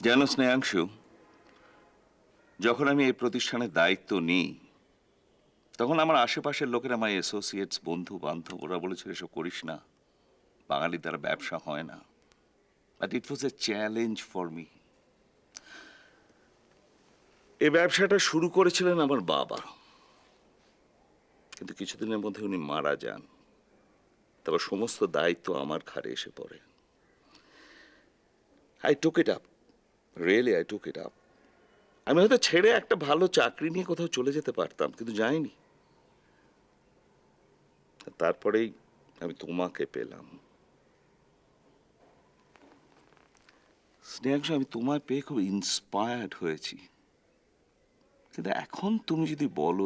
জানো স্নেহাংশু, যখন আমি এই প্রতিষ্ঠানের দায়িত্ব নিই তখন আমার আশেপাশের লোকেরা, আমার অ্যাসোসিয়েটস, বন্ধু বান্ধব, ওরা বলেছিল এসব করিস না, বাঙালি দ্বারা ব্যবসা হয় না। But it was A challenge for me. এই ব্যবসাটা শুরু করেছিলেন আমার বাবা, কিন্তু কিছুদিনের মধ্যে উনি মারা যান। তারপর সমস্ত দায়িত্ব আমার ঘাড়ে এসে পড়ে। I took it up, really I took it up. আমি হয়তো ছেড়ে একটা ভালো চাকরি নিয়ে কোথাও চলে যেতে পারতাম, কিন্তু যাইনি। তারপরেই আমি তোমাকে পেলাম। স্নেহাংশু, আমি তোমায় পেয়ে খুব ইন্সপায়ার্ড হয়েছি। কিন্তু এখন তুমি যদি বলো